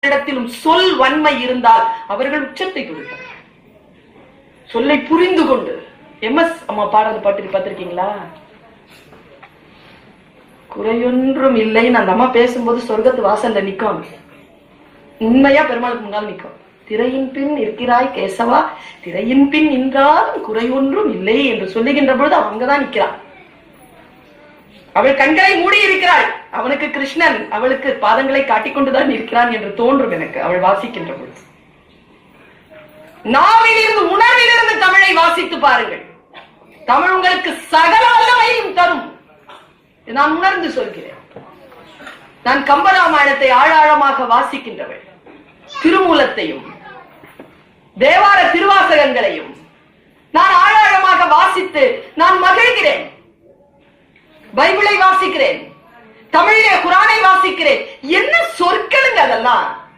இடத்திலும் சொல் வன்மை இருந்தால் அவர்கள் உச்சத்தை கொடுப்பார். சொல்லை புரிந்து கொண்டு MS அம்மா பாடுறது பாட்டு பார்த்திருக்கீங்களா? குறையொன்றும் இல்லைன்னு அந்த அம்மா பேசும்போது சொர்க்கத்து வாசல்ல நிக்கும். உண்மையா பெருமாளுக்கு முன்னால் நிக்கும். திரையின் பின் இருக்கிறாய் கேசவா, திரையின் பின் நின்றாலும் குறையொன்றும் இல்லை என்று சொல்லுகின்ற பொழுது அங்கதான் நிற்கிறான். அவள் கண்களை மூடி இருக்கிறாள். அவனுக்கு கிருஷ்ணன் அவளுக்கு பாதங்களை காட்டிக்கொண்டுதான் இருக்கிறான் என்று தோன்றும் எனக்கு அவள் வாசிக்கின்ற பொழுது. நாவிலிருந்து உணர்விலிருந்து தமிழை வாசித்து பாருங்கள். தமிழ் உங்களுக்கு சகல வல்லமையும் தரும். நான் உணர்ந்து சொல்கிறேன். நான் கம்பராமாயணத்தை ஆழாழமாக வாசிக்கின்றவள். திருமூலத்தையும் தேவார திருவாசகங்களையும் நான் ஆழாழமாக வாசித்து நான் மகிழ்கிறேன். பைபிளை வாசிக்கிறேன், தமிழிலே குரானை வாசிக்கிறேன். என்ன சொற்களுங்க அதெல்லாம்!